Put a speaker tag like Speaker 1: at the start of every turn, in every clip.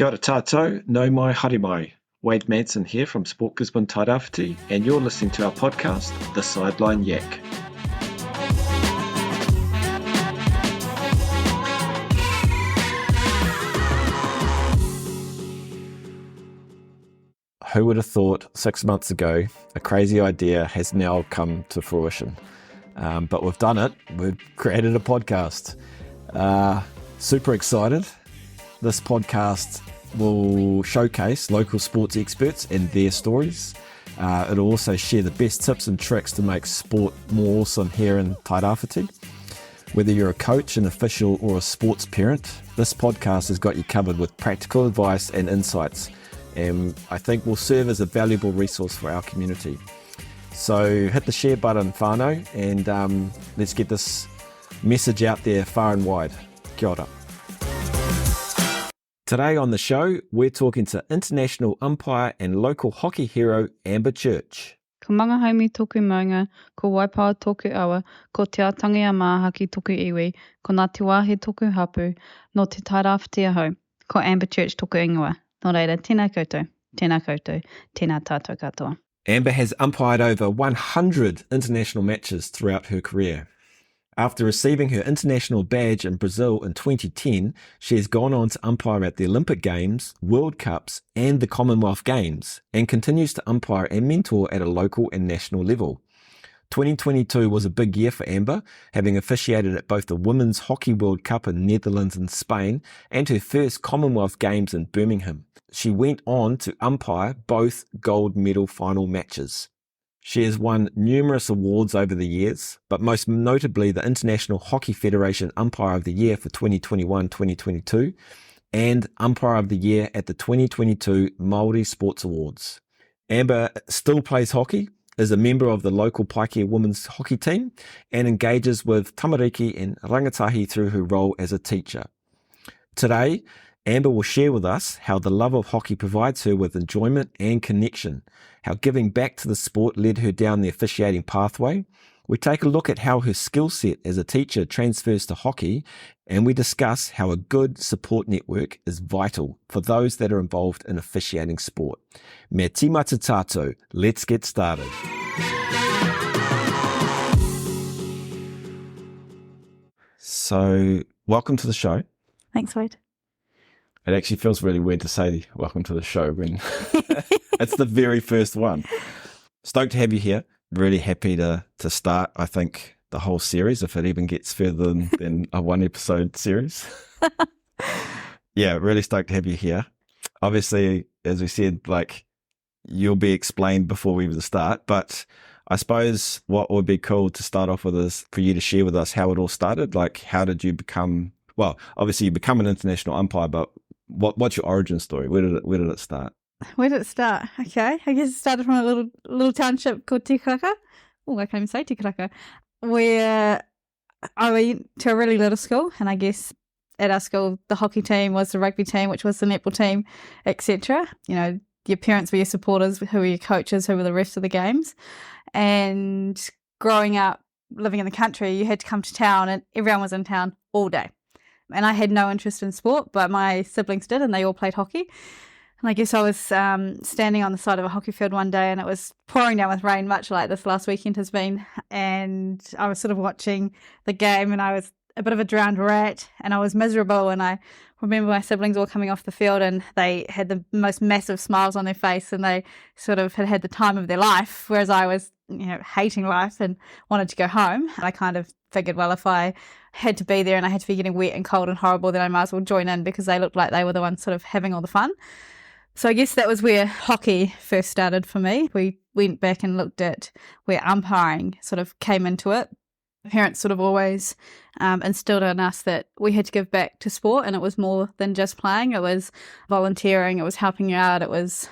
Speaker 1: Kia ora tātou, nau mai haere mai. Wade Manson here from Sport Gisborne Tairāwhiti, and you're listening to our podcast, The Sideline Yak. Who would have thought 6 months ago a crazy idea has now come to fruition? But we've done it. We've created a podcast. Super excited. This podcast will showcase local sports experts and their stories. It'll also share the best tips and tricks to make sport more awesome here in Tairāwhiti. Whether you're a coach, an official or a sports parent, this podcast has got you covered with practical advice and insights, and I think will serve as a valuable resource for our community. So hit the share button, whānau, and let's get this message out there far and wide. Kia ora. Today on the show, we're talking to international umpire and local hockey hero Amber Church.
Speaker 2: Ko manga haumi tōku maunga, ko waipawa tōku awa, ko te atangi a māhaki tōku iwi, ko ngā te wāhe tōku hapu, no te Tairāwhiti ahau, ko Amber Church tōku ingoa. Nō reira, tēnā koutou, tēnā tātou katoa.
Speaker 1: Amber has umpired over 100 international matches throughout her career. After receiving her international badge in Brazil in 2010, she has gone on to umpire at the Olympic Games, World Cups and the Commonwealth Games, and continues to umpire and mentor at a local and national level. 2022 was a big year for Amber, having officiated at both the Women's Hockey World Cup in Netherlands and Spain and her first Commonwealth Games in Birmingham. She went on to umpire both gold medal final matches. She has won numerous awards over the years, but most notably the International Hockey Federation Umpire of the Year for 2021-2022 and Umpire of the Year at the 2022 Māori Sports Awards. Amber still plays hockey, is a member of the local Paikea women's hockey team, and engages with tamariki and rangatahi through her role as a teacher. Today, Amber will share with us how the love of hockey provides her with enjoyment and connection, how giving back to the sport led her down the officiating pathway. We take a look at how her skill set as a teacher transfers to hockey, and we discuss how a good support network is vital for those that are involved in officiating sport. Me tīmata tātou, let's get started. So, welcome to the show.
Speaker 2: Thanks, Wade.
Speaker 1: It actually feels really weird to say welcome to the show when it's the very first one. Stoked to have you here. Really happy to start, I think, the whole series, if it even gets further than a one episode series. Yeah, really stoked to have you here. Obviously, as we said, like, you'll be explained before we even start, but I suppose what would be cool to start off with is for you to share with us how it all started. Like, how did you become, well, obviously you become an international umpire, but what's your origin story? Where did it start?
Speaker 2: Where did it start? Okay, I guess it started from a little township called Tikaraka. Oh, I can't even say Tikaraka. Where I went to a really little school, and I guess at our school the hockey team was the rugby team, which was the netball team, etc. You know, your parents were your supporters, who were your coaches, who were the rest of the games. And growing up, living in the country, you had to come to town, and everyone was in town all day. And I had no interest in sport, but my siblings did, and they all played hockey. And I guess I was standing on the side of a hockey field one day, and it was pouring down with rain, much like this last weekend has been. And I was sort of watching the game, and I was a bit of a drowned rat, and I was miserable. And I remember my siblings all coming off the field, and they had the most massive smiles on their face, and they sort of had the time of their life, whereas I was, hating life and wanted to go home. And I kind of figured, well, if I had to be there and I had to be getting wet and cold and horrible, then I might as well join in, because they looked like they were the ones sort of having all the fun. So I guess that was where hockey first started for me. We went back and looked at where umpiring sort of came into it. Parents sort of always instilled in us that we had to give back to sport, and it was more than just playing. It was volunteering, it was helping out, it was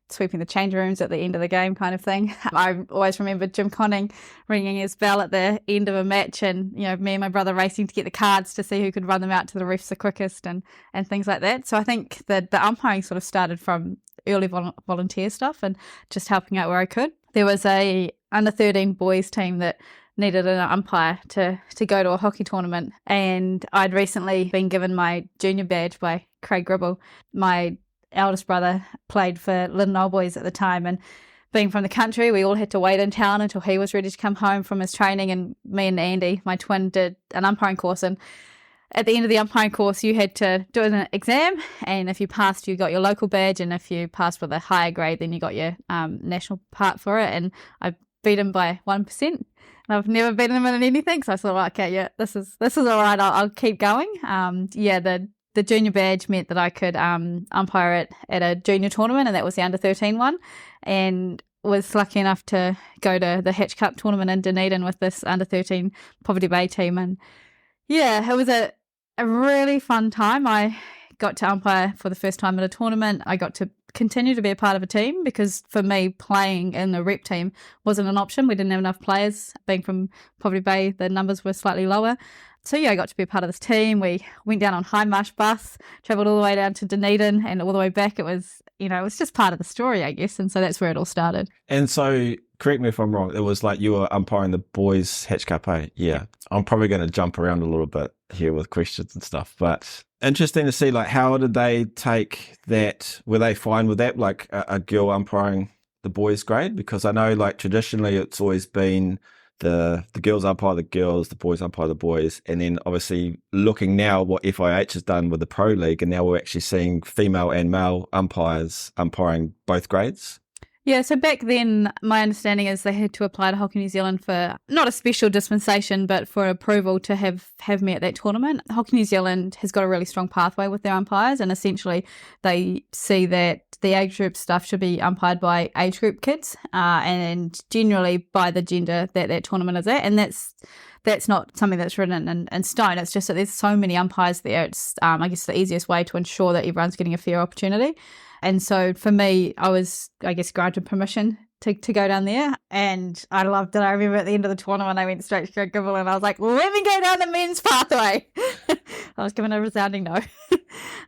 Speaker 2: sweeping the change rooms at the end of the game kind of thing. I always remember Jim Conning ringing his bell at the end of a match, and me and my brother racing to get the cards to see who could run them out to the refs the quickest, and things like that. So I think that the umpiring sort of started from early volunteer stuff and just helping out where I could. There was a under 13 boys team that needed an umpire to go to a hockey tournament, and I'd recently been given my junior badge by Craig Gribble. My eldest brother played for Lyndon Old Boys at the time, and being from the country, we all had to wait in town until he was ready to come home from his training, and me and Andy, my twin, did an umpiring course, and at the end of the umpiring course, you had to do an exam, and if you passed, you got your local badge, and if you passed with a higher grade, then you got your national part for it, and I beat him by 1%. And I've never beaten him in anything, so I thought, well, okay, yeah, this is all right, I'll keep going. The junior badge meant that I could umpire at a junior tournament, and that was the under-13 one, and was lucky enough to go to the Hatch Cup tournament in Dunedin with this under-13 Poverty Bay team, and yeah, it was a really fun time. I got to umpire for the first time at a tournament. I got to continue to be a part of a team because for me, playing in the rep team wasn't an option. We didn't have enough players. Being from Poverty Bay, the numbers were slightly lower. So yeah, I got to be a part of this team. We went down on High Marsh bus, travelled all the way down to Dunedin, and all the way back. It was just part of the story, I guess. And so that's where it all started.
Speaker 1: And so, correct me if I'm wrong, it was like you were umpiring the boys' Hatch Cup, eh? Yeah. I'm probably going to jump around a little bit here with questions and stuff, but interesting to see, like, how did they take that? Were they fine with that, like a girl umpiring the boys' grade? Because I know, like, traditionally it's always been the girls umpire the girls, the boys umpire the boys, and then obviously looking now what FIH has done with the Pro League, and now we're actually seeing female and male umpires umpiring both grades.
Speaker 2: Yeah, so back then, my understanding is they had to apply to Hockey New Zealand for not a special dispensation, but for approval to have me at that tournament. Hockey New Zealand has got a really strong pathway with their umpires, and essentially they see that the age group stuff should be umpired by age group kids, and generally by the gender that tournament is at, and that's not something that's written in stone. It's just that there's so many umpires there. It's, I guess, the easiest way to ensure that everyone's getting a fair opportunity. And so for me, I was, I guess, granted permission to go down there, and I loved it. I remember at the end of the tournament, I went straight to Craig Gribble and I was like, let me go down the men's pathway. I was given a resounding no.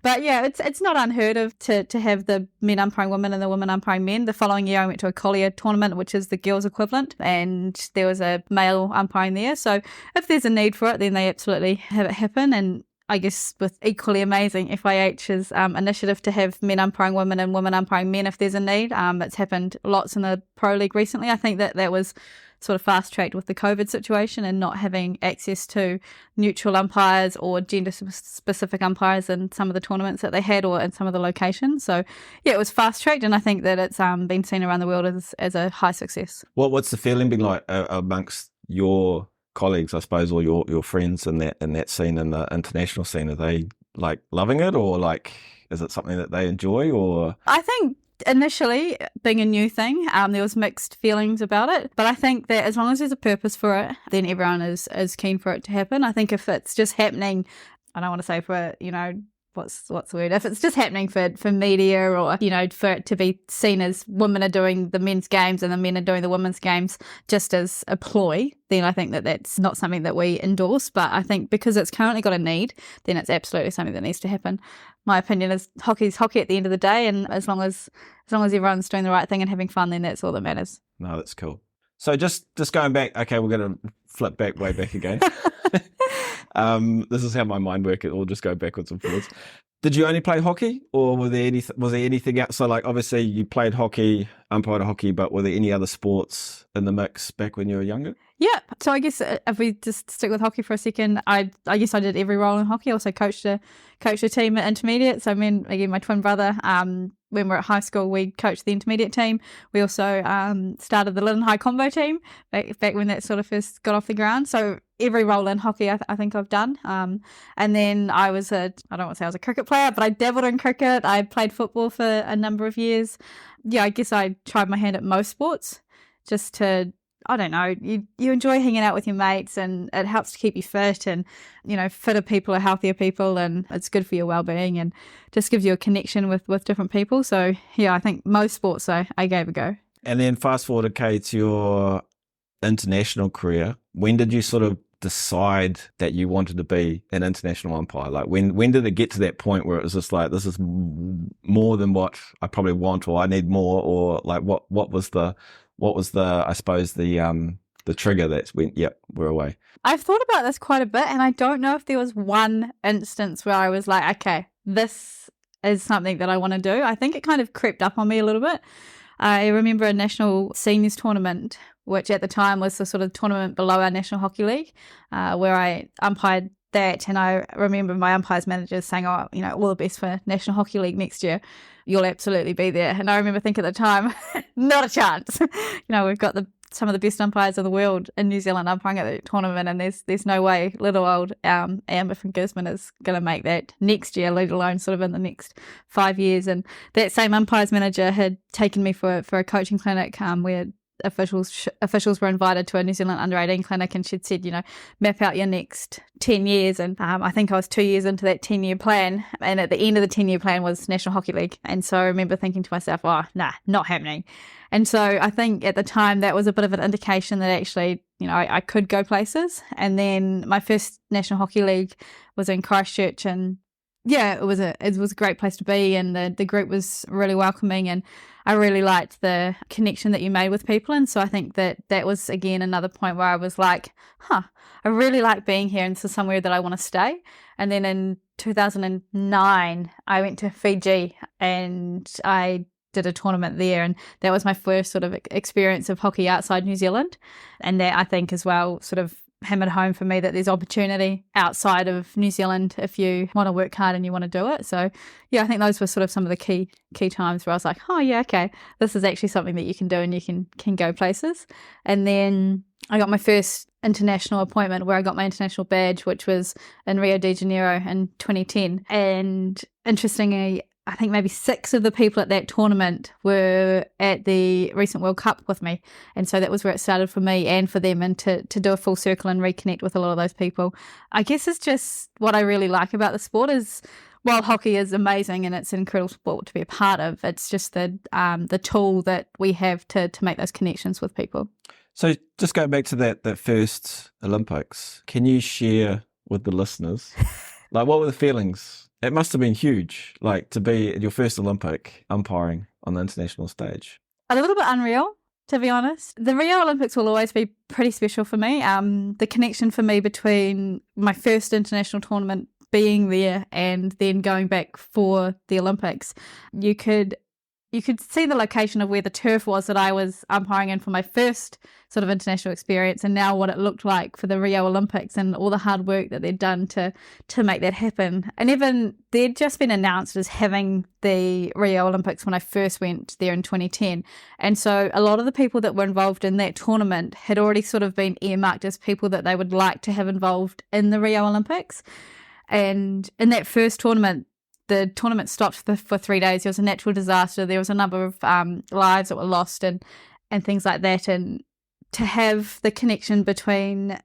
Speaker 2: But yeah, it's not unheard of to have the men umpiring women and the women umpiring men. The following year, I went to a Collier tournament, which is the girls' equivalent, and there was a male umpiring there. So if there's a need for it, then they absolutely have it happen. And I guess with equally amazing FIH's initiative to have men umpiring women and women umpiring men if there's a need. It's happened lots in the Pro League recently. I think that was sort of fast-tracked with the COVID situation and not having access to neutral umpires or gender-specific umpires in some of the tournaments that they had or in some of the locations. So, yeah, it was fast-tracked, and I think that it's been seen around the world as a high success.
Speaker 1: What's the feeling been like amongst your colleagues, I suppose, or your friends in that scene, in the international scene? Are they like loving it, or like is it something that they enjoy? Or
Speaker 2: I think initially, being a new thing, there was mixed feelings about it, but I think that as long as there's a purpose for it, then everyone is keen for it to happen. I think if it's just happening, I don't want to say for, what's the word? If it's just happening for media, or, for it to be seen as women are doing the men's games and the men are doing the women's games just as a ploy, then I think that that's not something that we endorse. But I think because it's currently got a need, then it's absolutely something that needs to happen. My opinion is hockey's hockey at the end of the day, and as long as everyone's doing the right thing and having fun, then that's all that matters.
Speaker 1: No, that's cool. So just going back, okay, we're going to flip way back again. This is how my mind works. It will just go backwards and forwards. Did you only play hockey, or was there anything else? So, like, obviously you played hockey, umpired hockey, but were there any other sports in the mix back when you were younger?
Speaker 2: Yeah. So I guess if we just stick with hockey for a second, I guess I did every role in hockey. I also coached a team at intermediate. So my twin brother, when we were at high school, we coached the intermediate team. We also started the Lyndon High combo team back when that sort of first got off the ground. So every role in hockey I think I've done. And then I don't want to say I was a cricket player, but I dabbled in cricket. I played football for a number of years. Yeah, I guess I tried my hand at most sports just to, I don't know, you enjoy hanging out with your mates, and it helps to keep you fit, and, fitter people are healthier people, and it's good for your well-being and just gives you a connection with different people. So, yeah, I think most sports I gave a go. And
Speaker 1: then fast forward, okay, to your international career. When did you sort of decide that you wanted to be an international umpire? Like when did it get to that point where it was just like, this is more than what I probably want, or I need more, or like what was the I suppose the the trigger that went, yep, we're away?
Speaker 2: I've thought about this quite a bit, and I don't know if there was one instance where I was like, okay, this is something that I want to do. I think it kind of crept up on me a little bit. I remember a national seniors tournament, which at the time was the sort of tournament below our National Hockey League, where I umpired that. And I remember my umpires managers saying, oh, you know, all the best for National Hockey League next year. You'll absolutely be there. And I remember thinking at the time, not a chance. We've got some of the best umpires in the world in New Zealand umpiring at the tournament, and there's no way little old Amber from Gisborne is going to make that next year, let alone sort of in the next 5 years. And that same umpires manager had taken me for a coaching clinic where officials were invited to a New Zealand under-18 clinic, and she'd said, map out your next 10 years. And I think I was 2 years into that 10-year plan, and at the end of the 10-year plan was National Hockey League. And so I remember thinking to myself, oh, nah, not happening. And so I think at the time that was a bit of an indication that actually, I could go places. And then my first National Hockey League was in Christchurch, and yeah, it was a great place to be, and the group was really welcoming, and I really liked the connection that you made with people. And so I think that was, again, another point where I was like, I really like being here, and this is somewhere that I want to stay. And then in 2009, I went to Fiji, and I did a tournament there, and that was my first sort of experience of hockey outside New Zealand. And that, I think, as well, sort of hammered home for me that there's opportunity outside of New Zealand if you want to work hard and you want to do it. So yeah, I think those were sort of some of the key times where I was like, oh yeah, okay, this is actually something that you can do, and you can go places. And then I got my first international appointment where I got my international badge, which was in Rio de Janeiro in 2010. And interestingly, I think maybe 6 of the people at that tournament were at the recent World Cup with me. And so that was where it started for me and for them, and to do a full circle and reconnect with a lot of those people. I guess it's just what I really like about the sport is, while hockey is amazing and it's an incredible sport to be a part of, it's just the tool that we have to make those connections with people.
Speaker 1: So just going back to that first Olympics, can you share with the listeners, like, what were the feelings? It must have been huge, like, to be at your first Olympic umpiring on the international stage.
Speaker 2: A little bit unreal, to be honest. The Rio Olympics will always be pretty special for me. The connection for me between my first international tournament being there and then going back for the Olympics, you could see the location of where the turf was that I was umpiring in for my first sort of international experience, and now what it looked like for the Rio Olympics and all the hard work that they'd done to make that happen. And even they'd just been announced as having the Rio Olympics when I first went there in 2010. And so a lot of the people that were involved in that tournament had already sort of been earmarked as people that they would like to have involved in the Rio Olympics. And in that first tournament, the tournament stopped for 3 days. There was a natural disaster. There was a number of lives that were lost and things like that. And to have the connection between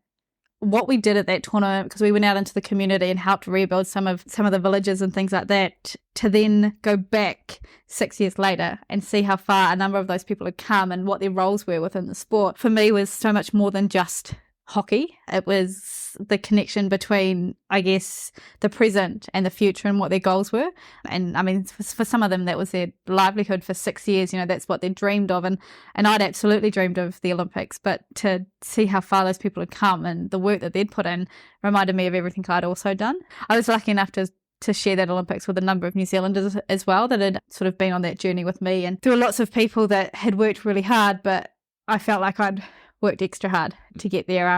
Speaker 2: what we did at that tournament, because we went out into the community and helped rebuild some of the villages and things like that, to then go back 6 years later and see how far a number of those people had come and what their roles were within the sport, for me was so much more than just hockey. It was the connection between, I guess, the present and the future and what their goals were. And I mean, for some of them, that was their livelihood for 6 years. That's what they dreamed of. And I'd absolutely dreamed of the Olympics, but to see how far those people had come and the work that they'd put in reminded me of everything I'd also done. I was lucky enough to share that Olympics with a number of New Zealanders as well that had sort of been on that journey with me. And there were lots of people that had worked really hard, but I felt like I'd worked extra hard to get there.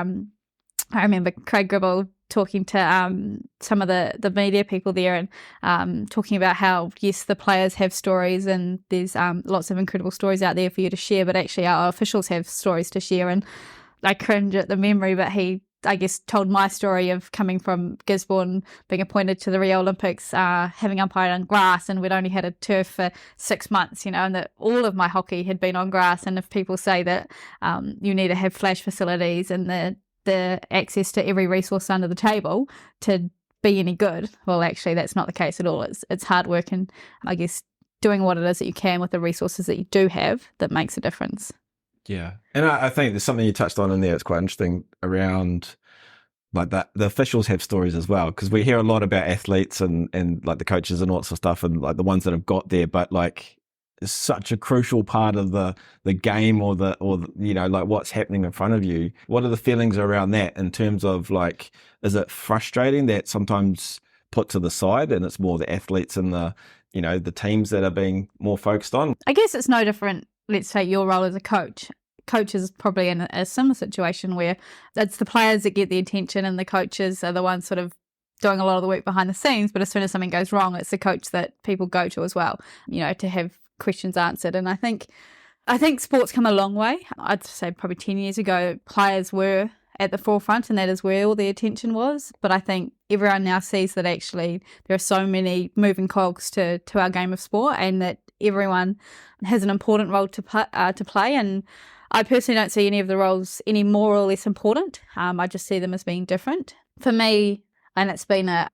Speaker 2: I remember Craig Gribble talking to some of the media people there and talking about how, yes, the players have stories and there's lots of incredible stories out there for you to share, but actually our officials have stories to share. And I cringe at the memory, but he, I guess, told my story of coming from Gisborne, being appointed to the Rio Olympics, having umpired on grass, and we'd only had a turf for 6 months, and that all of my hockey had been on grass. And if people say that you need to have flash facilities and the access to every resource under the table to be any good, well, actually, that's not the case at all. It's hard work and, I guess, doing what it is that you can with the resources that you do have that makes a difference.
Speaker 1: Yeah. And I think there's something you touched on in there that's quite interesting around, like, that the officials have stories as well, because we hear a lot about athletes and like the coaches and all that sort of stuff and like the ones that have got there, but like is such a crucial part of the game or like what's happening in front of you. What are the feelings around that in terms of like, is it frustrating that sometimes put to the side and it's more the athletes and the teams that are being more focused on?
Speaker 2: I guess it's no different. Let's say your role as a coach. Coach is probably in a similar situation where it's the players that get the attention and the coaches are the ones sort of doing a lot of the work behind the scenes, but as soon as something goes wrong, it's the coach that people go to as well, to have questions answered. And I think sport's come a long way. I'd say probably 10 years ago, players were at the forefront and that is where all the attention was. But I think everyone now sees that actually there are so many moving cogs to our game of sport and that everyone has an important role to play. And I personally don't see any of the roles any more or less important. I just see them as being different. For me, and it's been an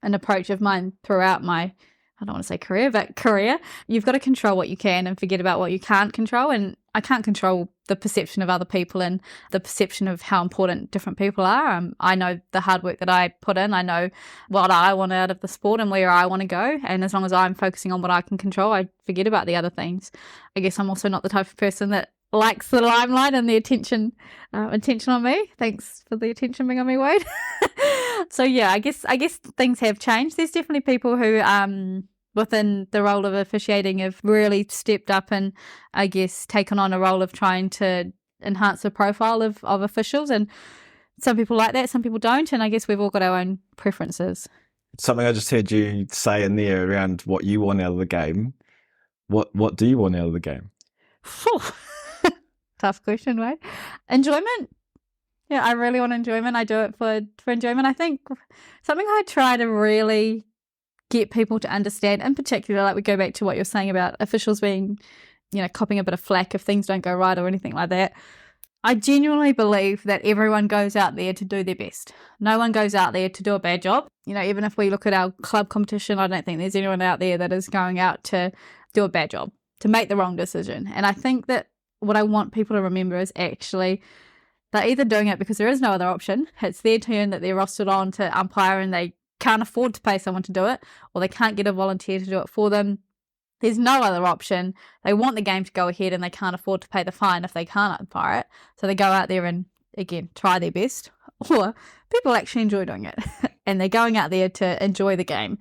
Speaker 2: approach of mine throughout my, I don't want to say career, but career, you've got to control what you can and forget about what you can't control. And I can't control the perception of other people and the perception of how important different people are. I know the hard work that I put in. I know what I want out of the sport and where I want to go. And as long as I'm focusing on what I can control, I forget about the other things. I guess I'm also not the type of person that likes the limelight and the attention on me. Thanks for the attention being on me, Wade. So yeah, I guess things have changed. There's definitely people who within the role of officiating have really stepped up and I guess taken on a role of trying to enhance the profile of officials, and some people like that, some people don't, and I guess we've all got our own preferences.
Speaker 1: Something I just heard you say in there around what you want out of the game. What do you want out of the game?
Speaker 2: Tough question, right? Enjoyment. Yeah, I really want enjoyment. I do it for enjoyment. I think something I try to really get people to understand, in particular, like we go back to what you're saying about officials being, copping a bit of flack if things don't go right or anything like that. I genuinely believe that everyone goes out there to do their best. No one goes out there to do a bad job. Even if we look at our club competition, I don't think there's anyone out there that is going out to do a bad job, to make the wrong decision. And I think that what I want people to remember is actually they're either doing it because there is no other option. It's their turn that they're rostered on to umpire and they can't afford to pay someone to do it, or they can't get a volunteer to do it for them. There's no other option. They want the game to go ahead and they can't afford to pay the fine if they can't umpire it. So they go out there and, again, try their best. Or people actually enjoy doing it and they're going out there to enjoy the game.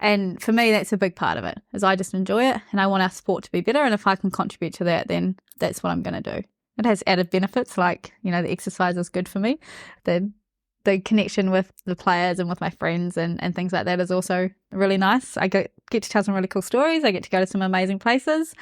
Speaker 2: And for me, that's a big part of it, is I just enjoy it and I want our sport to be better. And if I can contribute to that, then that's what I'm going to do. It has added benefits like, the exercise is good for me. The connection with the players and with my friends and things like that is also really nice. I get to tell some really cool stories. I get to go to some amazing places,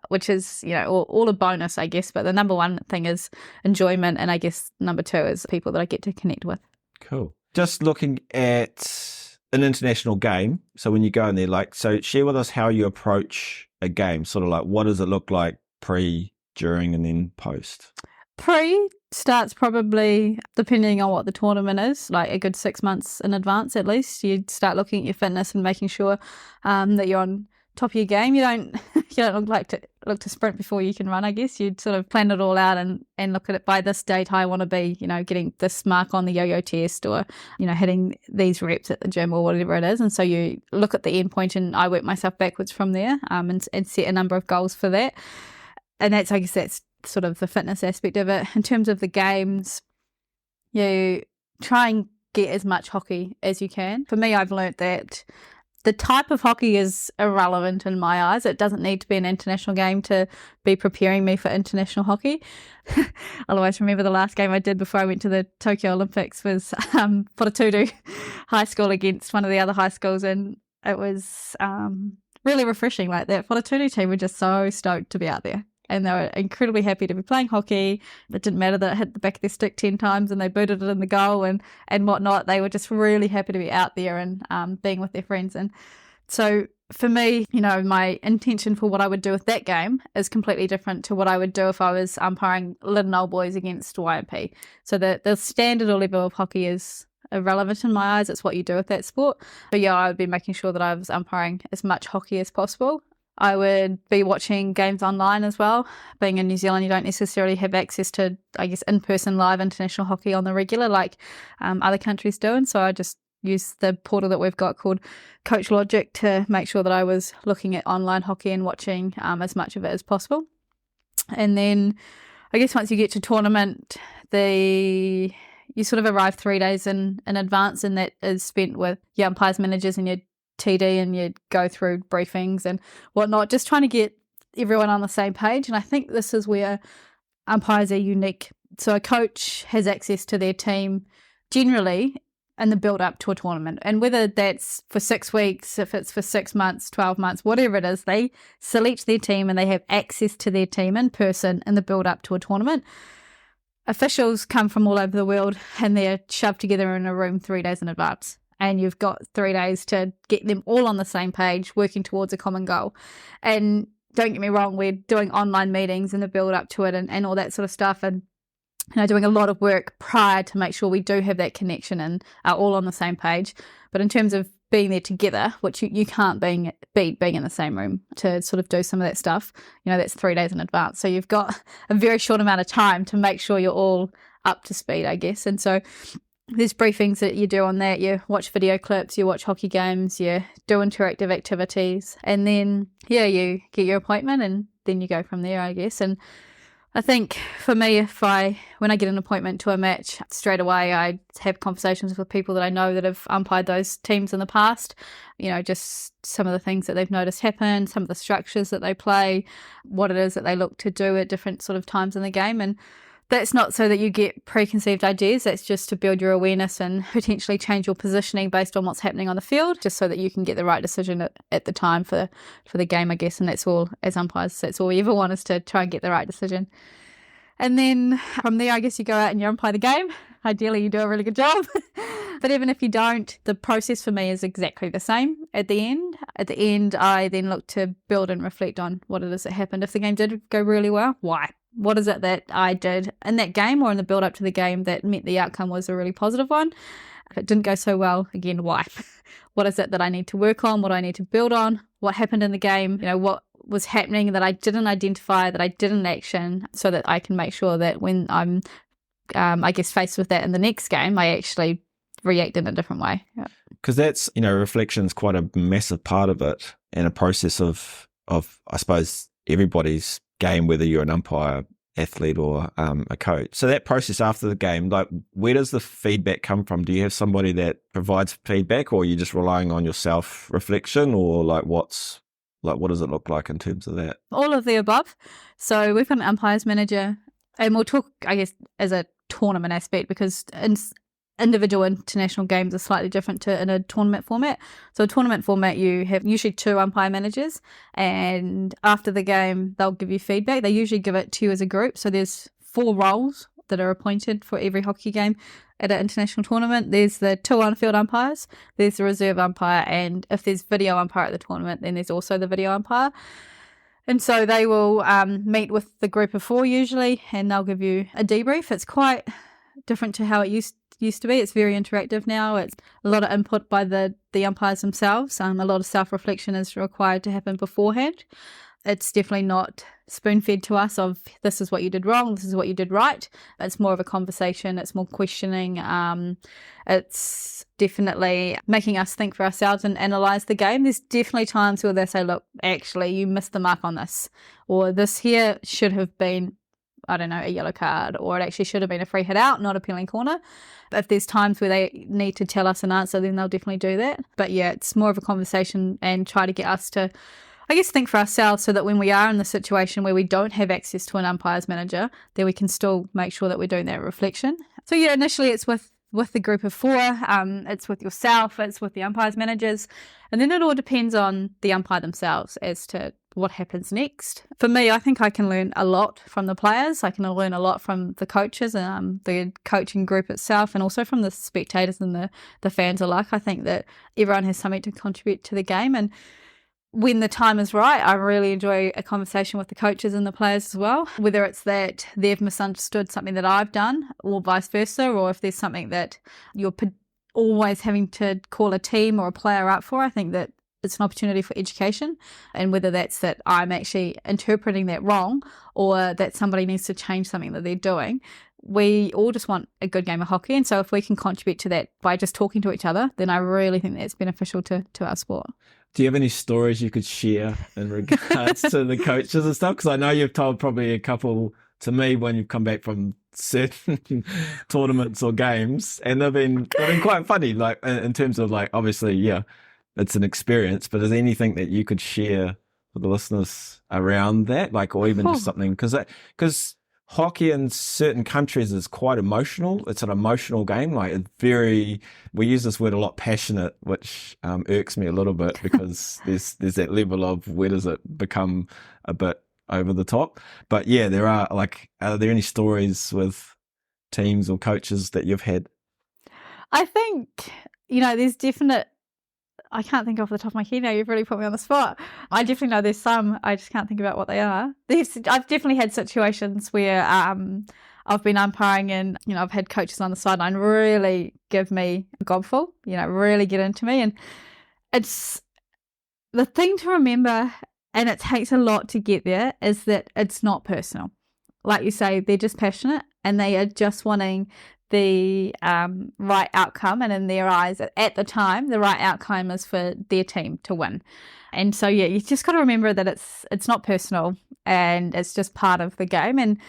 Speaker 2: which is, all a bonus, I guess. But the number one thing is enjoyment. And I guess number two is people that I get to connect with.
Speaker 1: Cool. Just looking at an international game. So when you go in there, so share with us how you approach a game, sort of like what does it look like pre, during, and then post?
Speaker 2: Pre starts probably, depending on what the tournament is, like a good 6 months in advance at least. You'd start looking at your fitness and making sure that you're on top of your game. You don't look to sprint before you can run, I guess. You'd sort of plan it all out and look at it by this date. I want to be, getting this mark on the yo-yo test or, hitting these reps at the gym or whatever it is. And so you look at the end point and I work myself backwards from there and set a number of goals for that. And I guess that's sort of the fitness aspect of it. In terms of the games, you try and get as much hockey as you can. For me, I've learnt that the type of hockey is irrelevant in my eyes. It doesn't need to be an international game to be preparing me for international hockey. I'll always remember the last game I did before I went to the Tokyo Olympics was Whatutu High School against one of the other high schools, and it was really refreshing. Like that Whatutu team were just so stoked to be out there. And they were incredibly happy to be playing hockey. It didn't matter that it hit the back of their stick 10 times and they booted it in the goal and whatnot. They were just really happy to be out there and being with their friends. And so for me, my intention for what I would do with that game is completely different to what I would do if I was umpiring Lytton Old Boys against YMP. So the standard or level of hockey is irrelevant in my eyes. It's what you do with that sport. So yeah, I would be making sure that I was umpiring as much hockey as possible. I would be watching games online as well. Being in New Zealand, you don't necessarily have access to, I guess, in-person live international hockey on the regular like other countries do. And so I just, use the portal that we've got called Coach Logic to make sure that I was looking at online hockey and watching as much of it as possible. And then I guess once you get to tournament, you sort of arrive 3 days in advance, and that is spent with your umpires, managers and your TD, and you go through briefings and whatnot, just trying to get everyone on the same page. And I think this is where umpires are unique. So a coach has access to their team generally in the build up to a tournament, and whether that's for 6 weeks, if it's for 6 months, 12 months, whatever it is, they select their team and they have access to their team in person in the build up to a tournament. Officials come from all over the world and they're shoved together in a room 3 days in advance, and you've got 3 days to get them all on the same page working towards a common goal. And don't get me wrong, we're doing online meetings in the build up to it and all that sort of stuff, and doing a lot of work prior to make sure we do have that connection and are all on the same page. But in terms of being there together, which you can't beat being in the same room to sort of do some of that stuff, that's 3 days in advance. So you've got a very short amount of time to make sure you're all up to speed, I guess. And so there's briefings that you do on that. You watch video clips, you watch hockey games, you do interactive activities, and then, you get your appointment and then you go from there, I guess. And I think for me, when I get an appointment to a match, straight away I have conversations with people that I know that have umpired those teams in the past, just some of the things that they've noticed happen, some of the structures that they play, what it is that they look to do at different sort of times in the game. And that's not so that you get preconceived ideas, that's just to build your awareness and potentially change your positioning based on what's happening on the field, just so that you can get the right decision at the time for the game, I guess. And that's all, as umpires, that's all we ever want, is to try and get the right decision. And then from there, I guess you go out and you umpire the game. Ideally, you do a really good job. But even if you don't, the process for me is exactly the same at the end. At the end, I then look to build and reflect on what it is that happened. If the game did go really well, why? What is it that I did in that game or in the build up to the game that meant the outcome was a really positive one? If it didn't go so well, again, why? What is it that I need to work on? What do I need to build on? What happened in the game? What was happening that I didn't identify, that I didn't action, so that I can make sure that when I'm, I guess, faced with that in the next game, I actually react in a different way.
Speaker 1: Because that's, reflection's quite a massive part of it, and a process of I suppose, everybody's game, whether you're an umpire, athlete or a coach. So that process after the game, like, where does the feedback come from? Do you have somebody that provides feedback, or are you just relying on your self-reflection, or what does it look like in terms of that?
Speaker 2: All of the above. So we've got an umpires manager, and we'll talk, I guess, as a tournament aspect, because individual international games are slightly different in a tournament format. So a tournament format, you have usually 2 umpire managers, and after the game they'll give you feedback. They usually give it to you as a group. So there's 4 roles that are appointed for every hockey game at an international tournament. There's the 2 on-field umpires, there's the reserve umpire, and if there's video umpire at the tournament, then there's also the video umpire. And so they will meet with the group of 4 usually, and they'll give you a debrief. It's quite different to how it used to be. It's very interactive now. It's a lot of input by the umpires themselves. A lot of self-reflection is required to happen beforehand. It's definitely not spoon-fed to us of this is what you did wrong, this is what you did right. It's more of a conversation. It's more questioning. It's definitely making us think for ourselves and analyse the game. There's definitely times where they say, look, actually, you missed the mark on this, or this here should have been, I don't know, a yellow card, or it actually should have been a free hit out, not a peeling corner. If there's times where they need to tell us an answer, then they'll definitely do that. But yeah, it's more of a conversation and try to get us to, I guess, think for ourselves, so that when we are in the situation where we don't have access to an umpires manager, then we can still make sure that we're doing that reflection. So yeah, initially it's with the group of 4, it's with yourself, it's with the umpires managers, and then it all depends on the umpire themselves as to what happens next. For me, I think I can learn a lot from the players. I can learn a lot from the coaches, the coaching group itself, and also from the spectators and the fans alike. I think that everyone has something to contribute to the game, and when the time is right, I really enjoy a conversation with the coaches and the players as well, whether it's that they've misunderstood something that I've done or vice versa, or if there's something that you're always having to call a team or a player up for. I think that it's an opportunity for education, and whether that's that I'm actually interpreting that wrong, or that somebody needs to change something that they're doing, we all just want a good game of hockey. And so if we can contribute to that by just talking to each other, then I really think that's beneficial to our sport.
Speaker 1: Do you have any stories you could share in regards to the coaches and stuff? Because I know you've told probably a couple to me when you've come back from certain tournaments or games, and they've been quite funny, like in terms of like, obviously, yeah, it's an experience, but is there anything that you could share with the listeners around that, like, or even just something, because hockey in certain countries is quite emotional. It's an emotional game. Like, it's very, we use this word a lot, passionate, which irks me a little bit because there's that level of where does it become a bit over the top. But yeah, are there any stories with teams or coaches that you've had?
Speaker 2: I think, there's definite, I can't think off the top of my head now. You've really put me on the spot. I definitely know there's some. I just can't think about what they are. I've definitely had situations where I've been umpiring and, I've had coaches on the sideline really give me a gobful, really get into me. And it's the thing to remember, and it takes a lot to get there, is that it's not personal. Like you say, they're just passionate and they are just wanting the right outcome, and in their eyes at the time the right outcome is for their team to win. And so yeah, you just got to remember that it's not personal and it's just part of the game. And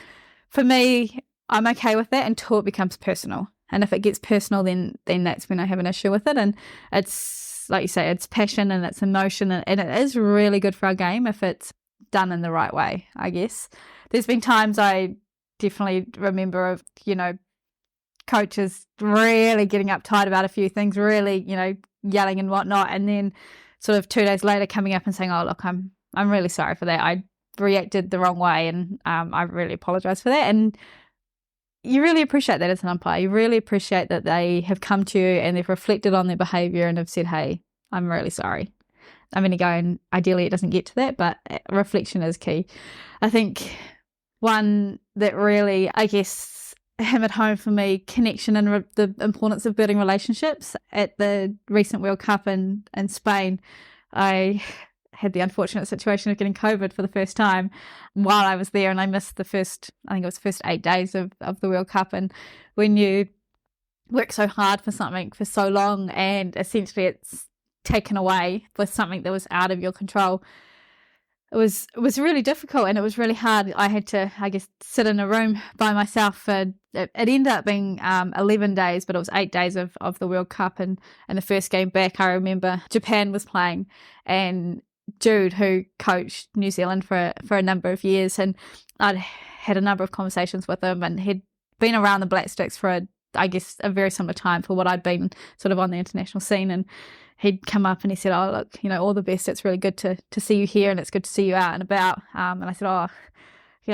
Speaker 2: for me, I'm okay with that until it becomes personal, and if it gets personal then that's when I have an issue with it. And it's like you say, it's passion and it's emotion, and it is really good for our game if it's done in the right way. I guess there's been times I definitely remember of coaches really getting uptight about a few things, really, yelling and whatnot, and then sort of 2 days later coming up and saying, "Oh, look, I'm really sorry for that. I reacted the wrong way, and I really apologise for that." And you really appreciate that as an umpire. You really appreciate that they have come to you and they've reflected on their behaviour and have said, "Hey, I'm really sorry." I'm going to go, and ideally it doesn't get to that, but reflection is key. I think one that really, I guess, hammered home for me, connection and the importance of building relationships. At the recent World Cup in Spain, I had the unfortunate situation of getting COVID for the first time while I was there, and I missed the first 8 days of the World Cup. And when you work so hard for something for so long and essentially it's taken away with something that was out of your control, it was really difficult, and it was really hard. I had to, I guess, sit in a room by myself for, it ended up being 11 days, but it was 8 days of the World Cup. And the first game back, I remember Japan was playing, and Jude, who coached New Zealand for a number of years, and I'd had a number of conversations with him, and he'd been around the Black Sticks for a very similar time for what I'd been sort of on the international scene. And he'd come up and he said, "Oh, look, all the best. It's really good to see you here, and it's good to see you out and about." And I said, "Oh,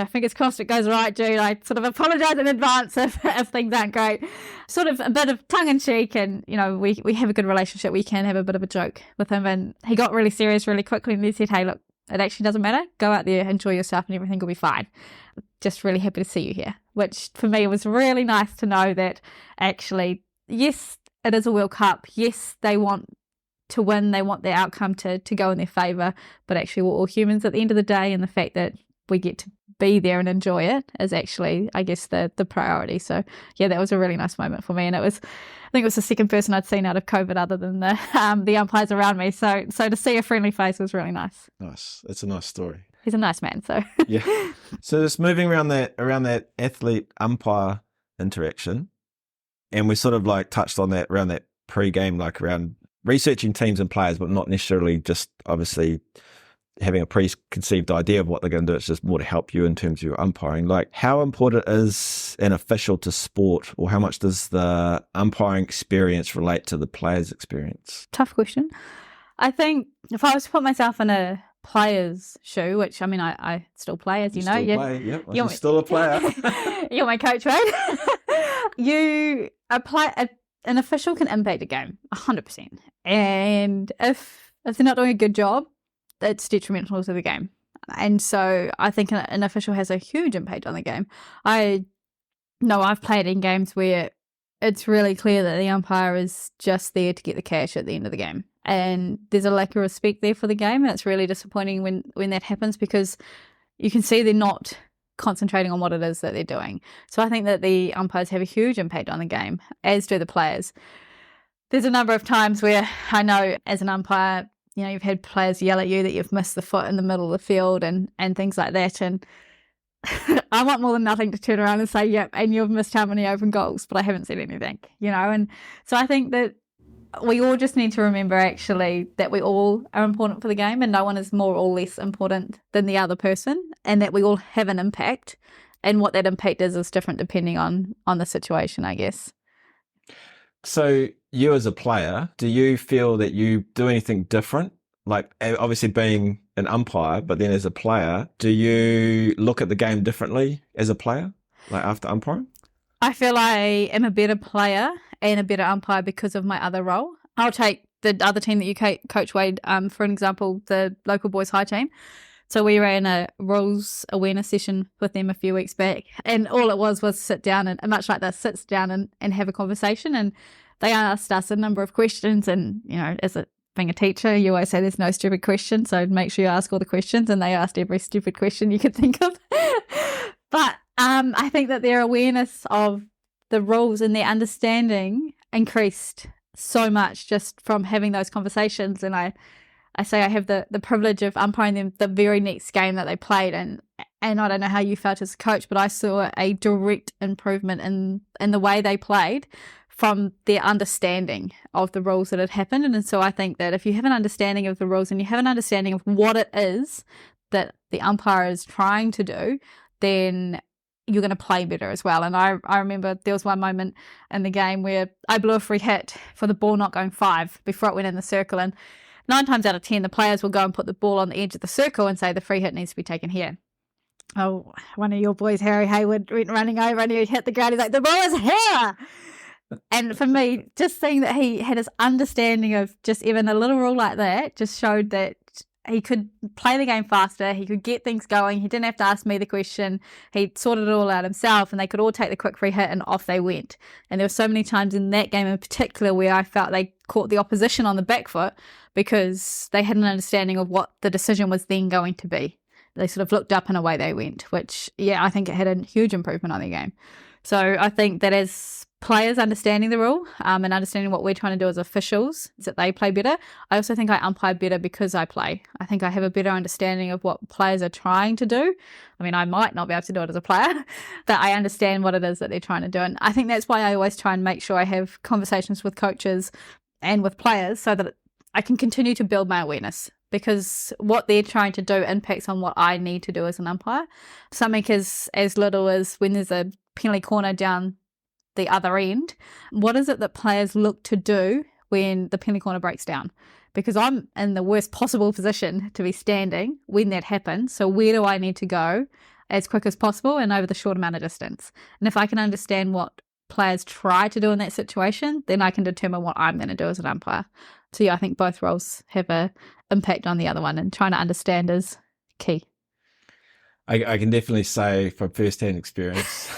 Speaker 2: fingers crossed it goes right, Jude. I sort of apologise in advance if things aren't great." Sort of a bit of tongue in cheek, and we have a good relationship. We can have a bit of a joke with him, and he got really serious really quickly, and he said, "Hey, look, it actually doesn't matter. Go out there, enjoy yourself, and everything will be fine. Just really happy to see you here." Which for me was really nice to know that actually, yes, it is a World Cup. Yes, they want to win, they want the outcome to go in their favour, but actually we're all humans at the end of the day, and the fact that we get to be there and enjoy it is actually, I guess, the priority. So yeah, that was a really nice moment for me, and I think it was the second person I'd seen out of COVID other than the umpires around me, so to see a friendly face was really nice.
Speaker 1: It's a nice story.
Speaker 2: He's a nice man. So
Speaker 1: yeah. So just moving around that athlete umpire interaction, and we sort of like touched on that around that pre-game, like around researching teams and players, but not necessarily just obviously having a preconceived idea of what they're going to do. It's just more to help you in terms of your umpiring. Like, how important is an official to sport, or how much does the umpiring experience relate to the player's experience?
Speaker 2: Tough question. I think if I was to put myself in a player's shoe, which I mean, I still play, as you know.
Speaker 1: Play, yep. You're still a player.
Speaker 2: You're my coach, right? An official can impact a game 100%, and if they're not doing a good job, it's detrimental to the game. And so I think an official has a huge impact on the game. I know I've played in games where it's really clear that the umpire is just there to get the cash at the end of the game, and there's a lack of respect there for the game, and it's really disappointing when that happens, because you can see they're not concentrating on what it is that they're doing. So I think that the umpires have a huge impact on the game, as do the players. There's a number of times where I know as an umpire, you've had players yell at you that you've missed the foot in the middle of the field and things like that. And I want more than nothing to turn around and say, yep, and you've missed how many open goals, but I haven't said anything, And so I think that we all just need to remember actually that we all are important for the game and no one is more or less important than the other person, and that we all have an impact, and what that impact is different depending on the situation, I guess.
Speaker 1: So you as a player, do you feel that you do anything different? Like obviously being an umpire, but then as a player, do you look at the game differently as a player, like after umpiring?
Speaker 2: I feel I am a better player and a better umpire because of my other role. I'll take the other team that you coach, Wade, for an example, the local boys high team. So we ran a rules awareness session with them a few weeks back, and all it was sit down and much like this, sits down and have a conversation. And they asked us a number of questions, and being a teacher, you always say there's no stupid question, so make sure you ask all the questions, and they asked every stupid question you could think of. But I think that their awareness of the rules and their understanding increased so much just from having those conversations. And I say I have the privilege of umpiring them the very next game that they played, and I don't know how you felt as a coach, but I saw a direct improvement in the way they played from their understanding of the rules that had happened. And so I think that if you have an understanding of the rules and you have an understanding of what it is that the umpire is trying to do, then you're going to play better as well. And I remember there was one moment in the game where I blew a free hit for the ball not going 5 before it went in the circle, and 9 times out of 10 the players will go and put the ball on the edge of the circle and say the free hit needs to be taken here. Oh, one of your boys, Harry Hayward, went running over and he hit the ground. He's like, the ball is here. And for me, just seeing that he had his understanding of just even a little rule like that just showed that he could play the game faster, he could get things going, he didn't have to ask me the question, he sorted it all out himself, and they could all take the quick free hit and off they went. And there were so many times in that game in particular where I felt they caught the opposition on the back foot because they had an understanding of what the decision was then going to be. They sort of looked up and away they went, which, I think it had a huge improvement on their game. So I think that as players understanding the rule and understanding what we're trying to do as officials, is that they play better. I also think I umpire better because I play. I think I have a better understanding of what players are trying to do. I mean, I might not be able to do it as a player, but I understand what it is that they're trying to do. And I think that's why I always try and make sure I have conversations with coaches and with players so that I can continue to build my awareness, because what they're trying to do impacts on what I need to do as an umpire. Something as little as when there's a penalty corner down the other end, what is it that players look to do when the penalty corner breaks down? Because I'm in the worst possible position to be standing when that happens. So where do I need to go as quick as possible and over the short amount of distance? And if I can understand what players try to do in that situation, then I can determine what I'm going to do as an umpire. So I think both roles have a impact on the other one, and trying to understand is key.
Speaker 1: I can definitely say from first-hand experience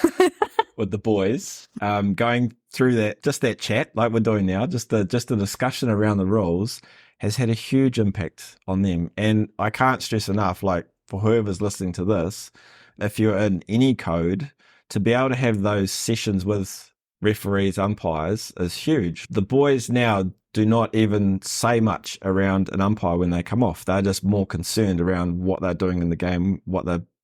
Speaker 1: with the boys, going through that chat like we're doing now, just the discussion around the rules has had a huge impact on them. And I can't stress enough, like for whoever's listening to this, if you're in any code, to be able to have those sessions with referees, umpires is huge. The boys now do not even say much around an umpire when they come off. They're just more concerned around what they're doing in the game,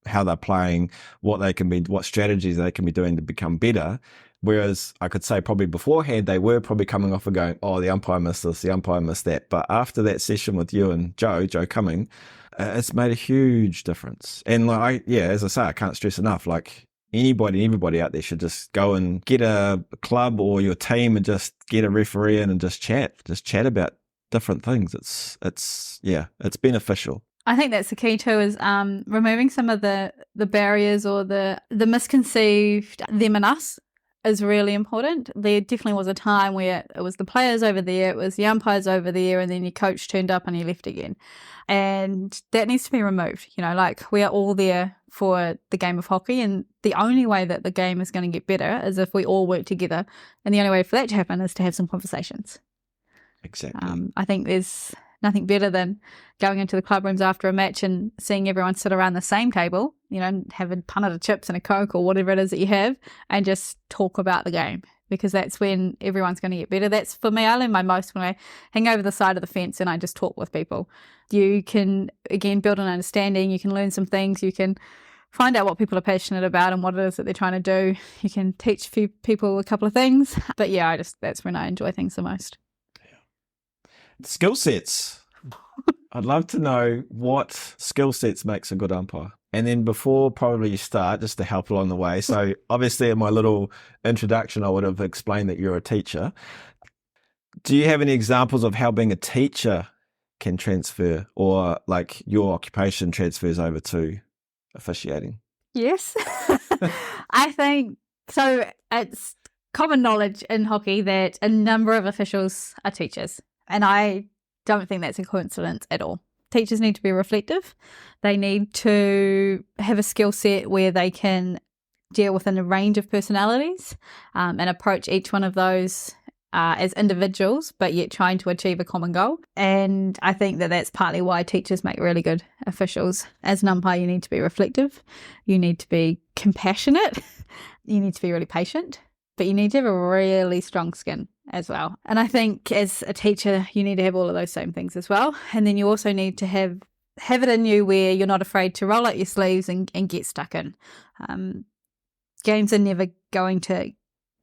Speaker 1: how they're playing, what strategies they can be doing to become better. Whereas I could say probably beforehand, they were probably coming off and going, oh, the umpire missed this, the umpire missed that. But after that session with you and Joe Cumming, it's made a huge difference. And as I say, I can't stress enough, like everybody out there should just go and get a club or your team and just get a referee in and just chat about different things. It's beneficial.
Speaker 2: I think that's the key too, is removing some of the barriers or the misconceived them and us is really important. There definitely was a time where it was the players over there, it was the umpires over there, and then your coach turned up and he left again. And that needs to be removed. We are all there for the game of hockey, and the only way that the game is going to get better is if we all work together. And the only way for that to happen is to have some conversations.
Speaker 1: Exactly.
Speaker 2: I think there's nothing better than going into the club rooms after a match and seeing everyone sit around the same table have a punnet of chips and a Coke or whatever it is that you have, and just talk about the game, because that's when everyone's going to get better. That's, for me, I learn my most when I hang over the side of the fence and I just talk with people. You can, again, build an understanding. You can learn some things. You can find out what people are passionate about and what it is that they're trying to do. You can teach a few people a couple of things. But yeah, that's when I enjoy things the most.
Speaker 1: Skill sets. I'd love to know what skill sets makes a good umpire. And then before probably you start, just to help along the way. So obviously in my little introduction, I would have explained that you're a teacher. Do you have any examples of how being a teacher can transfer, or like your occupation transfers over to officiating?
Speaker 2: Yes. I think so. It's common knowledge in hockey that a number of officials are teachers, and I don't think that's a coincidence at all. Teachers need to be reflective. They need to have a skill set where they can deal within a range of personalities and approach each one of those as individuals, but yet trying to achieve a common goal. And I think that that's partly why teachers make really good officials. As an umpire, you need to be reflective. You need to be compassionate. You need to be really patient, but you need to have a really strong skin as well. And I think as a teacher, you need to have all of those same things as well. And then you also need to have it in you where you're not afraid to roll up your sleeves and get stuck in. Games are never going to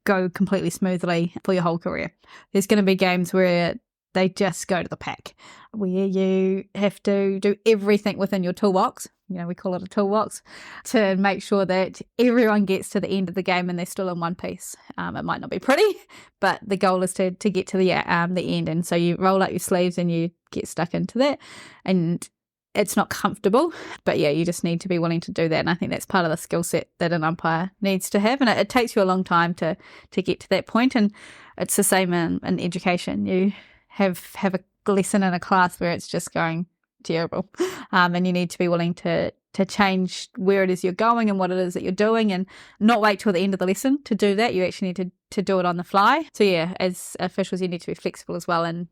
Speaker 2: go completely smoothly for your whole career. There's going to be games where they just go to the pack, where you have to do everything within your toolbox. We call it a toolbox, to make sure that everyone gets to the end of the game and they're still in one piece. It might not be pretty, but the goal is to get to the end. And so you roll up your sleeves and you get stuck into that. And it's not comfortable, but yeah, you just need to be willing to do that. And I think that's part of the skill set that an umpire needs to have. And it takes you a long time to get to that point. And it's the same in education. You have a lesson in a class where it's just going terrible. And you need to be willing to change where it is you're going and what it is that you're doing, and not wait till the end of the lesson to do that. You actually need to do it on the fly. So yeah, as officials, you need to be flexible as well. And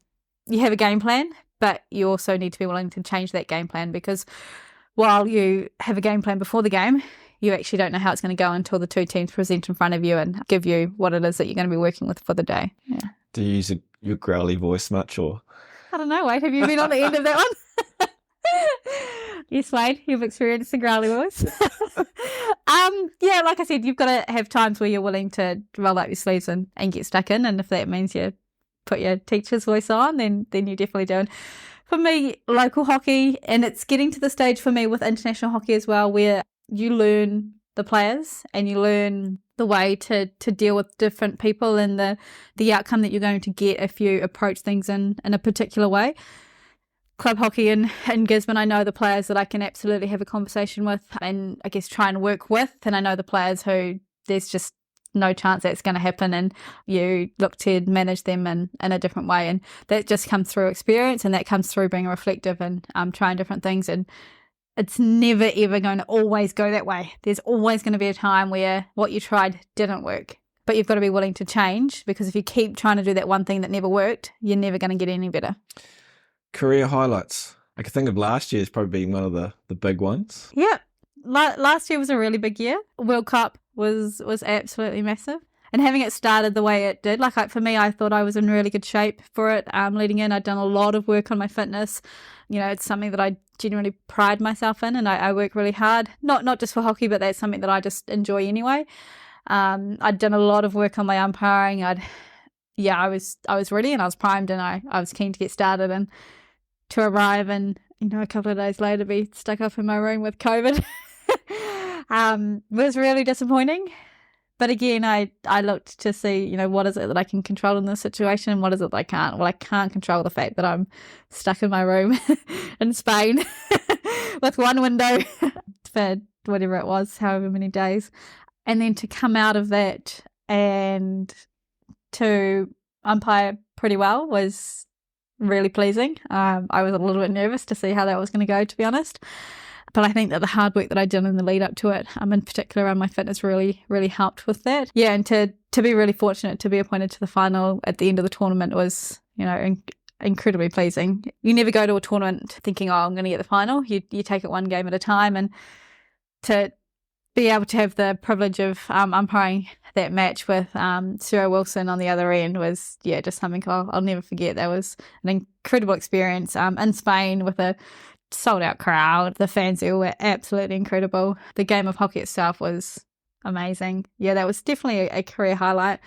Speaker 2: you have a game plan, but you also need to be willing to change that game plan, because while you have a game plan before the game, you actually don't know how it's going to go until the two teams present in front of you and give you what it is that you're going to be working with for the day. Yeah.
Speaker 1: Do you use your growly voice much, or?
Speaker 2: I don't know, Wade. Have you been on the end of that one? Yes, Wade, you've experienced the growly voice. Yeah, like I said, you've got to have times where you're willing to roll up your sleeves and get stuck in. And if that means you put your teacher's voice on, then you definitely do. And for me, local hockey, and it's getting to the stage for me with international hockey as well, where you learn the players and you learn the way to deal with different people and the outcome that you're going to get if you approach things in a particular way. Club hockey in Gisborne, I know the players that I can absolutely have a conversation with and I guess try and work with, and I know the players who there's just no chance that's going to happen, and you look to manage them in a different way. And that just comes through experience, and that comes through being reflective and trying different things. And it's never ever going to always go that way. There's always going to be a time where what you tried didn't work, but you've got to be willing to change, because if you keep trying to do that one thing that never worked, you're never going to get any better.
Speaker 1: Career highlights. I can think of last year as probably being one of the big ones.
Speaker 2: Yeah. Last year was a really big year. World Cup was absolutely massive. And having it started the way it did, for me, I thought I was in really good shape for it. Leading in, I'd done a lot of work on my fitness. It's something that I genuinely pride myself in, and I work really hard. Not just for hockey, but that's something that I just enjoy anyway. I'd done a lot of work on my umpiring. I was ready and I was primed, and I was keen to get started and to arrive and, a couple of days later be stuck up in my room with COVID. Was really disappointing. But again, I looked to see, what is it that I can control in this situation and what is it that I can't? Well, I can't control the fact that I'm stuck in my room in Spain with one window for whatever it was, however many days. And then to come out of that and to umpire pretty well was really pleasing. I was a little bit nervous to see how that was going to go, to be honest. But I think that the hard work that I'd done in the lead up to it, in particular around my fitness, really, really helped with that. Yeah, and to be really fortunate to be appointed to the final at the end of the tournament was, incredibly pleasing. You never go to a tournament thinking, I'm going to get the final. You take it one game at a time, and to be able to have the privilege of umpiring that match with Sarah Wilson on the other end was, just something I'll never forget. That was an incredible experience in Spain with a sold-out crowd. The fans there were absolutely incredible. The game of hockey itself was amazing. Yeah, that was definitely a career highlight.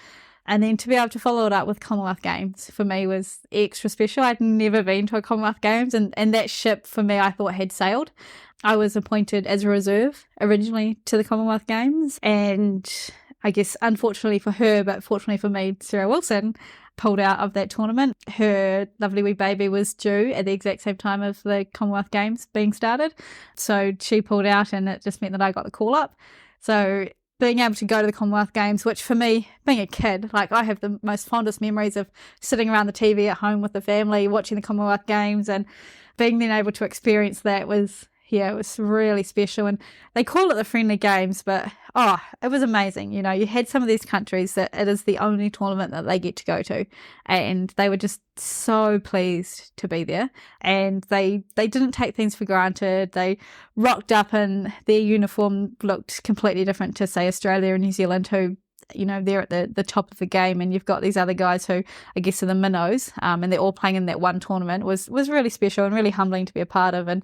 Speaker 2: And then to be able to follow it up with Commonwealth Games for me was extra special. I'd never been to a Commonwealth Games, and that ship for me I thought had sailed. I was appointed as a reserve originally to the Commonwealth Games, and I guess unfortunately for her, but fortunately for me, Sarah Wilson pulled out of that tournament. Her lovely wee baby was due at the exact same time of the Commonwealth Games being started. So she pulled out, and it just meant that I got the call up. So being able to go to the Commonwealth Games, which for me, being a kid, like I have the most fondest memories of sitting around the TV at home with the family, watching the Commonwealth Games, and being then able to experience that was, it was really special. And they call it the friendly games, but it was amazing. You know, you had some of these countries that it is the only tournament that they get to go to, and they were just so pleased to be there. And they didn't take things for granted. They rocked up and their uniform looked completely different to, say, Australia and New Zealand, who, you know, they're at the top of the game, and you've got these other guys who I guess are the minnows, and they're all playing in that one tournament. Was really special and really humbling to be a part of. And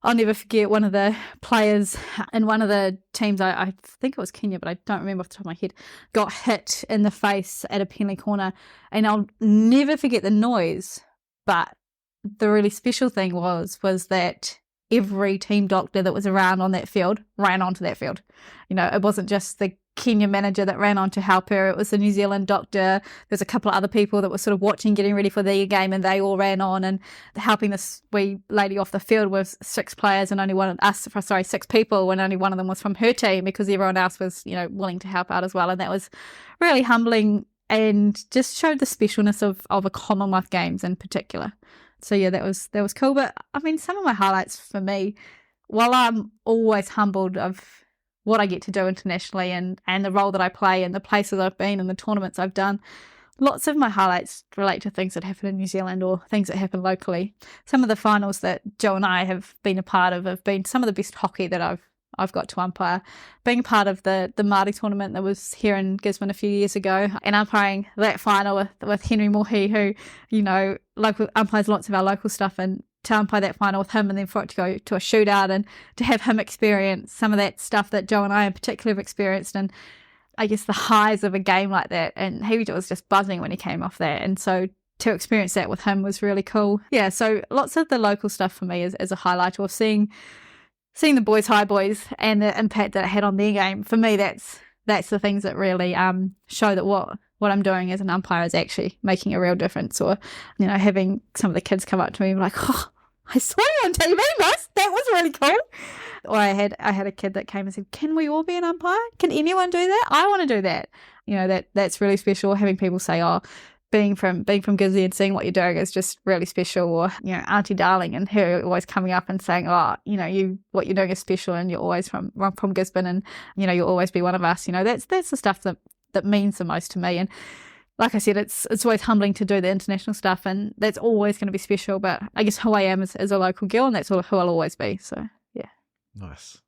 Speaker 2: I'll never forget one of the players in one of the teams, I think it was Kenya, but I don't remember off the top of my head, got hit in the face at a penalty corner. And I'll never forget the noise. But the really special thing was that every team doctor that was around on that field ran onto that field. You know, it wasn't just the Kenya manager that ran on to help her. It was the New Zealand doctor. There's a couple of other people that were sort of watching, getting ready for their game, and they all ran on and helping this wee lady off the field with 6 players and only six people, when only one of them was from her team, because everyone else was, you know, willing to help out as well. And that was really humbling and just showed the specialness of a Commonwealth Games in particular. So yeah, that was cool. But I mean, some of my highlights for me, while I'm always humbled of what I get to do internationally and the role that I play and the places I've been and the tournaments I've done, lots of my highlights relate to things that happen in New Zealand or things that happen locally. Some of the finals that Joe and I have been a part of have been some of the best hockey that I've got to umpire. Being part of the Māori tournament that was here in Gisborne a few years ago, and umpiring that final with Henry Mohi, who, you know, umpires lots of our local stuff, and to umpire that final with him, and then for it to go to a shootout and to have him experience some of that stuff that Joe and I in particular have experienced, and I guess the highs of a game like that. And he was just buzzing when he came off that, and so to experience that with him was really cool. Yeah, so lots of the local stuff for me is a highlight, or seeing the boys, high boys, and the impact that it had on their game. For me, that's the things that really show that what I'm doing as an umpire is actually making a real difference. Or, you know, having some of the kids come up to me and be like, "Oh, I saw you on TV, Russ. That was really cool." Or I had a kid that came and said, "Can we all be an umpire? Can anyone do that? I want to do that." You know, that's really special. Having people say, "Oh, being from Gizzy and seeing what you're doing is just really special." Or, you know, Auntie Darling and her always coming up and saying, "Oh, you know, what you're doing is special, and you're always from Gisborne, and, you know, you'll always be one of us." You know, that's the stuff that means the most to me. And like I said, it's always humbling to do the international stuff, and that's always going to be special. But I guess who I am is a local girl, and that's who I'll always be. So yeah.
Speaker 1: Nice.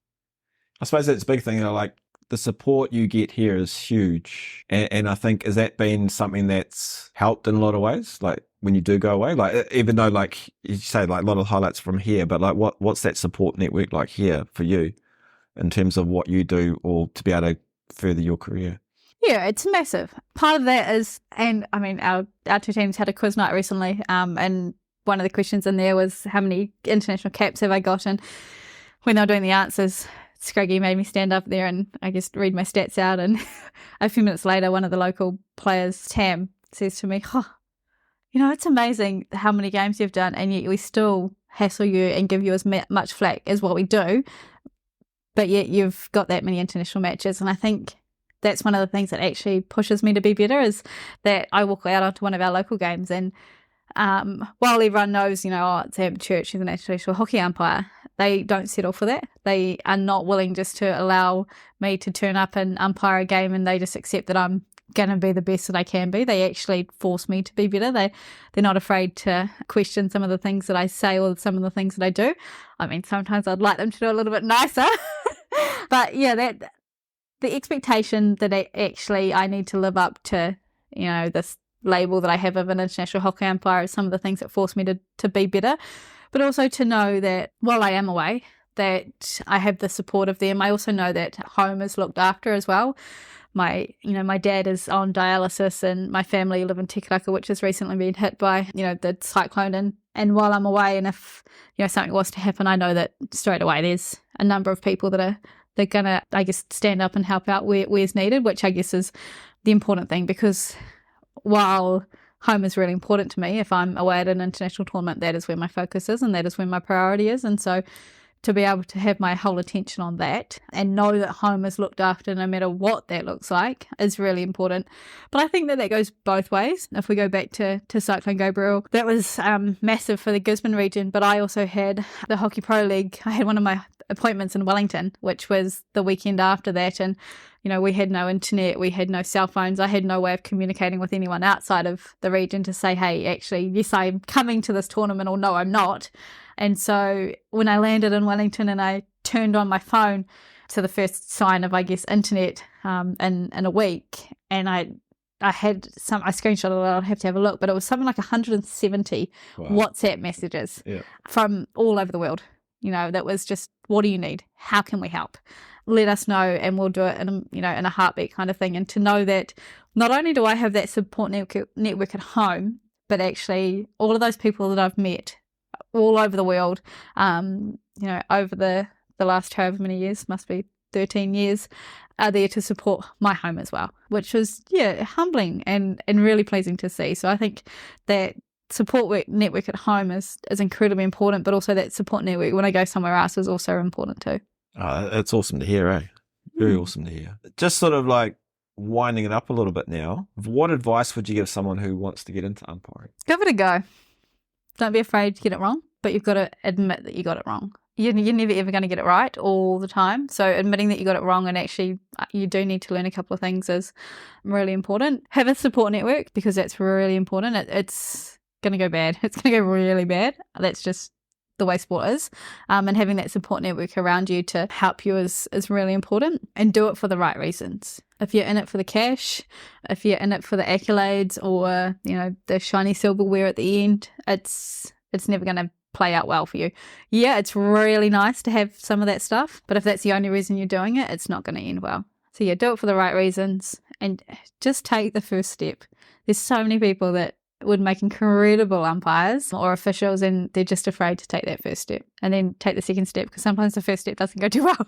Speaker 1: I suppose that's a big thing, you know, like the support you get here is huge. And I think, has that been something that's helped in a lot of ways? Like when you do go away, like even though like you say like a lot of highlights from here, but like what's that support network like here for you in terms of what you do or to be able to further your career?
Speaker 2: Yeah, it's massive. Part of that is, and I mean, our 2 teams had a quiz night recently, and one of the questions in there was, how many international caps have I got? And when they were doing the answers, Scruggy made me stand up there and I guess read my stats out. And a few minutes later, one of the local players, Tam, says to me, "Oh, you know, it's amazing how many games you've done, and yet we still hassle you and give you as much flack as what we do, but yet you've got that many international matches." And I think that's one of the things that actually pushes me to be better, is that I walk out onto one of our local games, and while everyone knows, you know, oh, it's Amber Church, she's an international hockey umpire, they don't settle for that. They are not willing just to allow me to turn up and umpire a game, and they just accept that I'm going to be the best that I can be. They actually force me to be better. They're not afraid to question some of the things that I say or some of the things that I do. I mean, sometimes I'd like them to do a little bit nicer. But yeah, that the expectation that I need to live up to, this label that I have of an international hockey umpire is some of the things that force me to be better. But also to know that while I am away, that I have the support of them. I also know that home is looked after as well. My dad is on dialysis, and my family live in Tikaraka, which has recently been hit by, the cyclone. And while I'm away, and if, something was to happen, I know that straight away there's a number of people that they're going to, I guess, stand up and help out where's needed, which I guess is the important thing, because while home is really important to me, if I'm away at an international tournament, that is where my focus is and that is where my priority is. And so to be able to have my whole attention on that and know that home is looked after no matter what that looks like is really important. But I think that goes both ways. If we go back to Cyclone Gabriel, that was massive for the Gisborne region, but I also had the Hockey Pro League. I had one of my appointments in Wellington, which was the weekend after that, and we had no internet, we had no cell phones, I had no way of communicating with anyone outside of the region to say, hey, actually, yes, I'm coming to this tournament, or no, I'm not. And so when I landed in Wellington and I turned on my phone to the first sign of, I guess, internet in a week, and I had I screenshot it, I'll have to have a look, but it was something like 170 WhatsApp messages from all over the world. That was just, what do you need? How can we help? Let us know and we'll do it in a heartbeat kind of thing. And to know that not only do I have that support network at home, but actually all of those people that I've met all over the world, over the last however many years, must be 13 years, are there to support my home as well, which was, humbling and really pleasing to see. So I think that support network at home is incredibly important, but also that support network when I go somewhere else is also important too.
Speaker 1: It's awesome to hear, eh? Very awesome to hear. Just sort of like winding it up a little bit now, what advice would you give someone who wants to get into umpiring?
Speaker 2: Give it a go. Don't be afraid to get it wrong, but you've got to admit that you got it wrong. You're never ever going to get it right all the time. So admitting that you got it wrong and actually you do need to learn a couple of things is really important. Have a support network, because that's really important. It's going to go bad. It's going to go really bad. That's just the way sport is. And having that support network around you to help you is really important, and do it for the right reasons. If you're in it for the cash, if you're in it for the accolades or, the shiny silverware at the end, it's never going to play out well for you. Yeah, it's really nice to have some of that stuff, but if that's the only reason you're doing it, it's not going to end well. So yeah, do it for the right reasons and just take the first step. There's so many people that would make incredible umpires or officials, and they're just afraid to take that first step and then take the second step, because sometimes the first step doesn't go too well.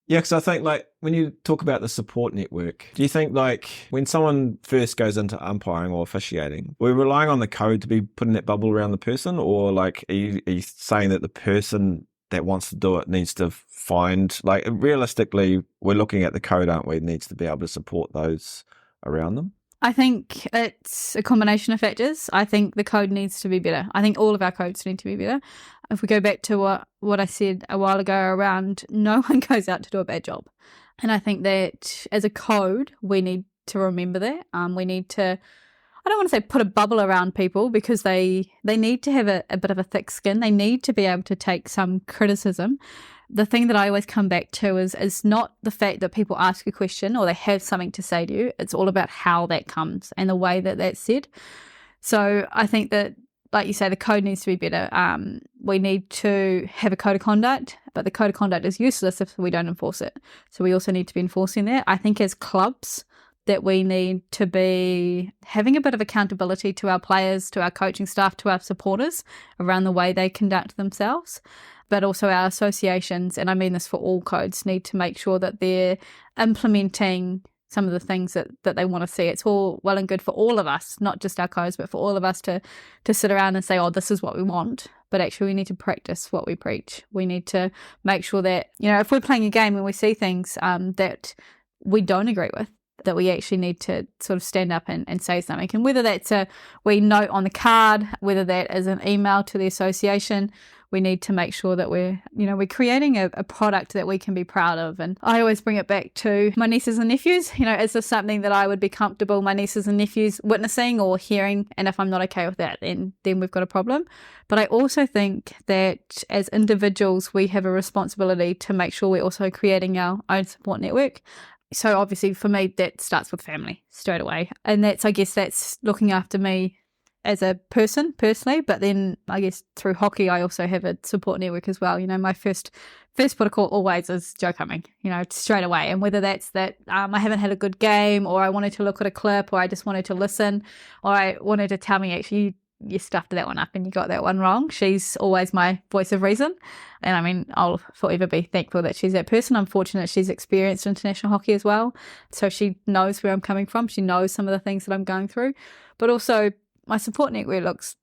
Speaker 1: Yeah, because I think like when you talk about the support network, do you think like when someone first goes into umpiring or officiating, we're relying on the code to be put in that bubble around the person, or like are you saying that the person that wants to do it needs to find, like realistically, we're looking at the code, aren't we? It needs to be able to support those around them.
Speaker 2: I think it's a combination of factors. I think the code needs to be better. I think all of our codes need to be better. If we go back to what I said a while ago around no one goes out to do a bad job. And I think that as a code, we need to remember that. We need to, I don't want to say put a bubble around people, because they need to have a bit of a thick skin. They need to be able to take some criticism. The thing that I always come back to is not the fact that people ask a question or they have something to say to you. It's all about how that comes and the way that that's said. So I think that, like you say, the code needs to be better. We need to have a code of conduct, but the code of conduct is useless if we don't enforce it. So we also need to be enforcing that. I think as clubs that we need to be having a bit of accountability to our players, to our coaching staff, to our supporters around the way they conduct themselves. But also our associations, and I mean this for all codes, need to make sure that they're implementing some of the things that they want to see. It's all well and good for all of us, not just our codes, but for all of us to sit around and say, oh, this is what we want. But actually we need to practice what we preach. We need to make sure that, if we're playing a game and we see things that we don't agree with, that we actually need to sort of stand up and say something. And whether that's a wee note on the card, whether that is an email to the association, we need to make sure that we're creating a product that we can be proud of. And I always bring it back to my nieces and nephews. Is this something that I would be comfortable my nieces and nephews witnessing or hearing? And if I'm not okay with that, then we've got a problem. But I also think that as individuals, we have a responsibility to make sure we're also creating our own support network. So obviously for me, that starts with family straight away. And I guess that's looking after me as a person personally, but then I guess through hockey I also have a support network as well. My first protocol always is Joe Cumming, straight away. And whether that's that I haven't had a good game, or I wanted to look at a clip, or I just wanted to listen, or I wanted to tell me, actually, you stuffed that one up and you got that one wrong. She's always my voice of reason. And I mean, I'll forever be thankful that she's that person. I'm fortunate she's experienced international hockey as well. So she knows where I'm coming from. She knows some of the things that I'm going through. But also my support network looks,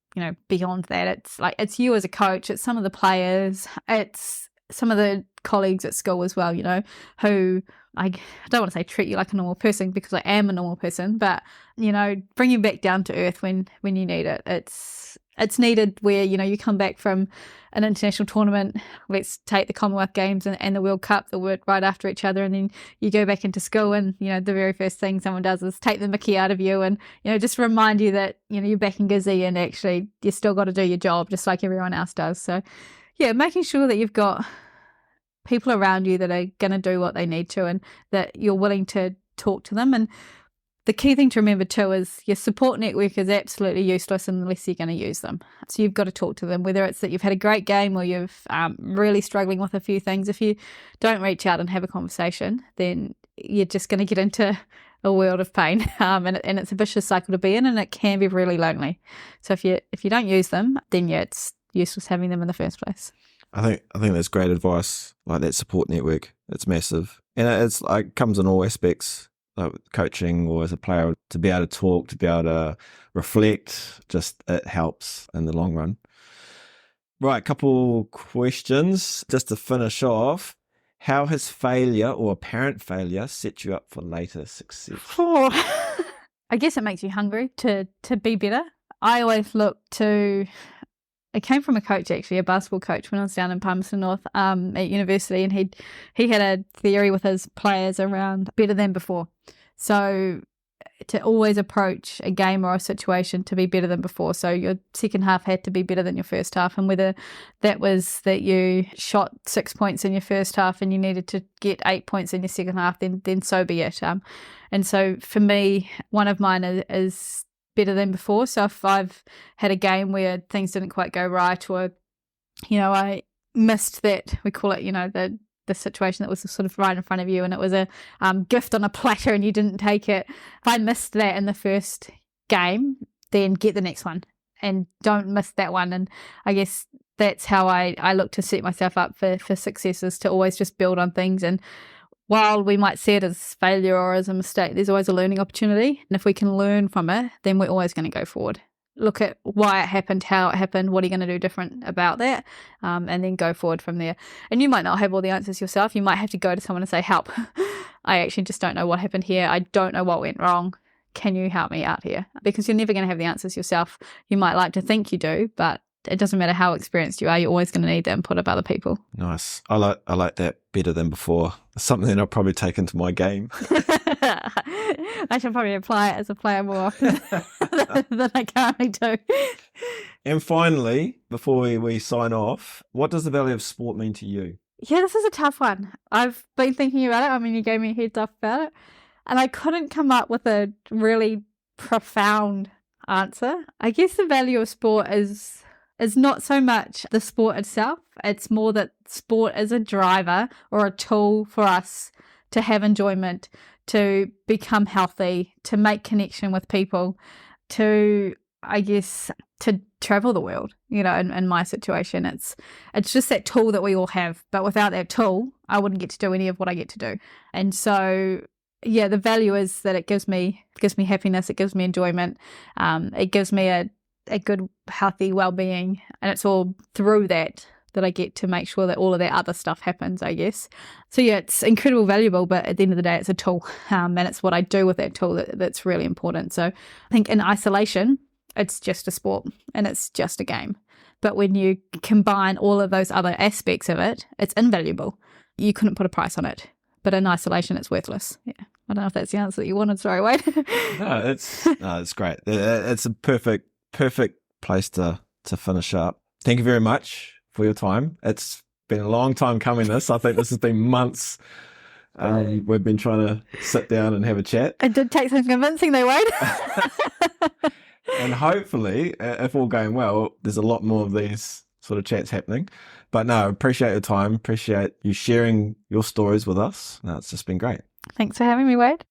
Speaker 2: beyond that. It's you as a coach, it's some of the players, it's some of the colleagues at school as well, who I don't want to say treat you like a normal person, because I am a normal person, but, bring you back down to earth when you need it. It's needed where, you come back from an international tournament, let's take the Commonwealth Games and the World Cup, that were right after each other, and then you go back into school and, the very first thing someone does is take the mickey out of you and, just remind you that, you're back in Gizzy and actually you still got to do your job just like everyone else does. So, yeah, making sure that you've got people around you that are going to do what they need to and that you're willing to talk to them. And the key thing to remember too is your support network is absolutely useless unless you're going to use them. So you've got to talk to them, whether it's that you've had a great game or you've really struggling with a few things. If you don't reach out and have a conversation, then you're just going to get into a world of pain, and it's a vicious cycle to be in, and it can be really lonely. So if you don't use them, then it's useless having them in the first place.
Speaker 1: I think that's great advice. Like that support network, it's massive, and it's like comes in all aspects, like coaching or as a player, to be able to talk, to be able to reflect. Just it helps in the long run. Right, couple questions just to finish off. How has failure or apparent failure set you up for later success?
Speaker 2: I guess it makes you hungry to be better. I always look to. It came from a coach, actually, a basketball coach, when I was down in Palmerston North at university, and he had a theory with his players around better than before. So to always approach a game or a situation to be better than before. So your second half had to be better than your first half, and whether that was that you shot 6 points in your first half and you needed to get 8 points in your second half, then so be it. And so for me, one of mine is better than before. So if I've had a game where things didn't quite go right, or I missed that, we call it the situation that was sort of right in front of you and it was a gift on a platter and you didn't take it. If I missed that in the first game, then get the next one and don't miss that one. And I guess that's how I look to set myself up for successes, to always just build on things. And while we might see it as failure or as a mistake, there's always a learning opportunity. And if we can learn from it, then we're always going to go forward. Look at why it happened, how it happened, what are you going to do different about that, and then go forward from there. And you might not have all the answers yourself. You might have to go to someone and say, help. I actually just don't know what happened here. I don't know what went wrong. Can you help me out here? Because you're never going to have the answers yourself. You might like to think you do, but it doesn't matter how experienced you are. You're always going to need the input of other people.
Speaker 1: Nice. I like that better than before. Something that I'll probably take into my game.
Speaker 2: I should probably apply it as a player more often than I currently do.
Speaker 1: And finally, before we sign off, what does the value of sport mean to you?
Speaker 2: Yeah, this is a tough one. I've been thinking about it. I mean, you gave me a heads up about it. And I couldn't come up with a really profound answer. I guess the value of sport is not so much the sport itself. It's more that sport is a driver or a tool for us to have enjoyment, to become healthy, to make connection with people, to, I guess, to travel the world. In my situation, it's just that tool that we all have. But without that tool, I wouldn't get to do any of what I get to do. And so, yeah, the value is that it gives me happiness, it gives me enjoyment, it gives me a good, healthy well-being, and it's all through that that I get to make sure that all of that other stuff happens, I guess. So yeah, it's incredibly valuable, but at the end of the day, it's a tool, and it's what I do with that tool that's really important. So I think in isolation, it's just a sport and it's just a game. But when you combine all of those other aspects of it, it's invaluable. You couldn't put a price on it. But in isolation, it's worthless. Yeah, I don't know if that's the answer that you wanted. Sorry, Wade.
Speaker 1: No, it's great. It's a perfect place to finish up. Thank you very much for your time. It's been a long time coming. I think this has been months. We've been trying to sit down and have a chat.
Speaker 2: It did take some convincing, though, Wade.
Speaker 1: And hopefully, if all going well, there's a lot more of these sort of chats happening. But no, appreciate your time. Appreciate you sharing your stories with us. No, it's just been great.
Speaker 2: Thanks for having me, Wade.